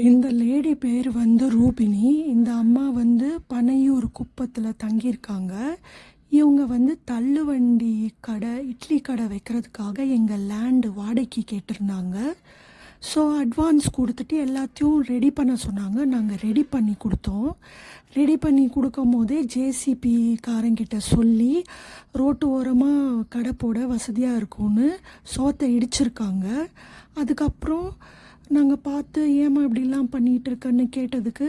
இந்த லேடி பேர் ரூபினி. இந்த அம்மா பனையூர் குப்பத்தில் தங்கியிருக்காங்க. இவங்க தள்ளுவண்டி கடை, இட்லி கடை வைக்கிறதுக்காக எங்கள் லேண்டு வாடகைக்கு கேட்டிருந்தாங்க. ஸோ அட்வான்ஸ் கொடுத்துட்டு எல்லாத்தையும் ரெடி பண்ண சொன்னாங்க. நாங்கள் ரெடி பண்ணி கொடுத்தோம். ரெடி பண்ணி கொடுக்கும் போதே ஜேசிபி காரங்கிட்ட சொல்லி ரோட்டு ஓரமாக கடை போட வசதியாக இருக்கும்னு சோத்தை இடிச்சிருக்காங்க. அதுக்கப்புறம் நாங்கள் பார்த்து ஏமா இப்படிலாம் பண்ணிகிட்டு இருக்கன்னு கேட்டதுக்கு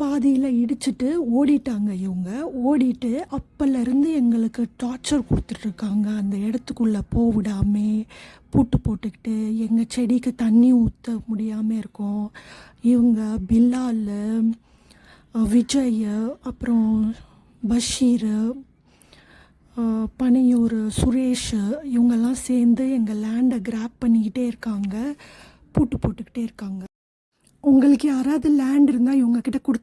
பாதியில் இடிச்சிட்டு ஓடிட்டாங்க. இவங்க ஓடிட்டு அப்போலேருந்து எங்களுக்கு டார்ச்சர் கொடுத்துட்ருக்காங்க. அந்த இடத்துக்குள்ளே போவிடாமே பூட்டு போட்டுக்கிட்டு எங்கள் செடிக்கு தண்ணி ஊற்ற முடியாமல் இருக்கும். இவங்க பில்லால், விஜய், அப்புறம் பஷீர், பனையூர் சுரேஷ், இவங்கெல்லாம் சேர்ந்து எங்கள் லேண்டை கிராப் பண்ணிக்கிட்டே இருக்காங்க, பூட்டு போட்டுக்கிட்டே இருக்காங்க. உங்களுக்கு யாராவது லேண்ட் இருந்தால் இவங்கக்கிட்ட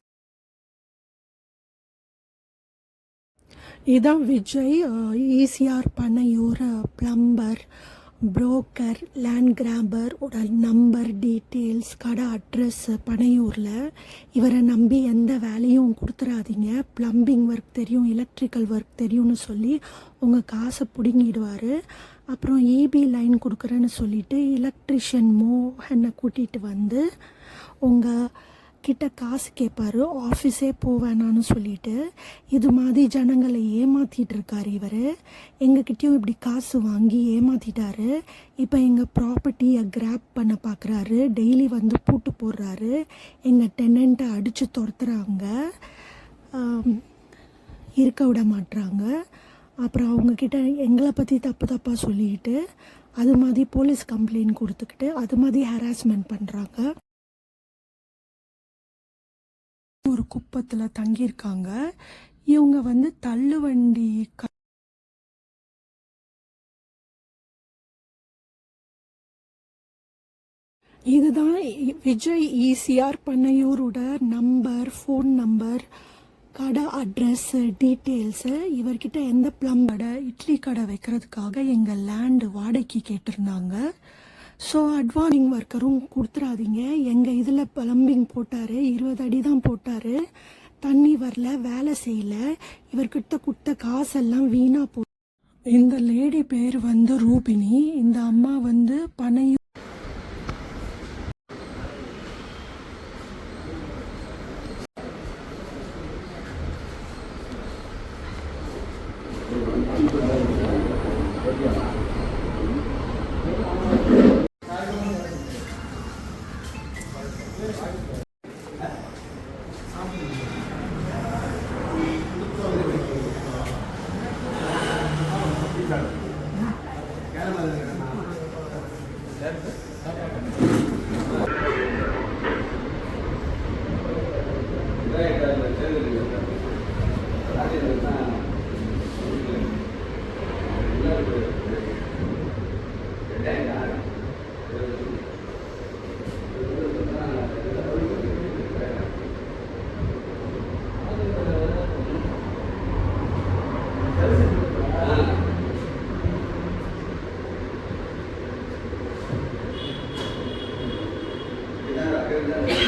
இதுதான் Vijay, ECR Panaiyur plumber, broker, land grabber, number, details, கடை அட்ரஸ் பனையூரில். இவரை நம்பி எந்த வேலையும் கொடுத்துடாதீங்க. ப்ளம்பிங் ஒர்க் தெரியும், எலக்ட்ரிக்கல் ஒர்க் தெரியும்னு சொல்லி உங்கள் காசை பிடுங்கிடுவார். அப்புறம் இபி லைன் கொடுக்குறேன்னு சொல்லிவிட்டு எலக்ட்ரிஷியன் மோகனை கூட்டிகிட்டு உங்கள் கிட்ட காசு கேட்பார். ஆஃபீஸே போவேணான்னு சொல்லிட்டு இது மாதிரி ஜனங்களை ஏமாற்றிட்டு இருக்கார் இவர். எங்ககிட்டயும் இப்படி காசு வாங்கி ஏமாற்றிட்டாரு. இப்போ எங்கள் ப்ராப்பர்ட்டியை கிராப் பண்ண பார்க்குறாரு. டெய்லி பூட்டு போடுறாரு. எங்கள் டெனண்ட்டை அடித்து துரத்துறாங்க, இருக்க விட மாட்டுறாங்க. அப்புறம் அவங்கக்கிட்ட எங்களை பற்றி தப்பாக சொல்லிக்கிட்டு அது மாதிரி போலீஸ் கம்ப்ளைண்ட் கொடுத்துக்கிட்டு அது மாதிரி ஹராஸ்மெண்ட் பண்ணுறாங்க. ஒரு குப்பத்தில் தங்கியிருக்காங்க. இவங்க தள்ளுவண்டி இதுதான் விஜய் ஈசிஆர் பனையூரோட நம்பர், ஃபோன் நம்பர், கடை அட்ரஸ்ஸு, டீட்டெயில்ஸு. இவர்கிட்ட எந்த கடை, இட்லி கடை வைக்கிறதுக்காக எங்கள் லேண்டு வாடகைக்கு கேட்டிருந்தாங்க. ஸோ அட்வான்ஸிங் ஒர்க்கரும் கொடுத்துடாதீங்க. எங்கள் இதில் ப்ளம்பிங் போட்டார், 20 அடி தான் போட்டார். தண்ணி வரல, வேலை செய்யலை. இவர்கிட்ட கொடுத்த காசெல்லாம் வீணாக இந்த லேடி பேர் ரூபினி. இந்த அம்மா பனையூர் Gracias.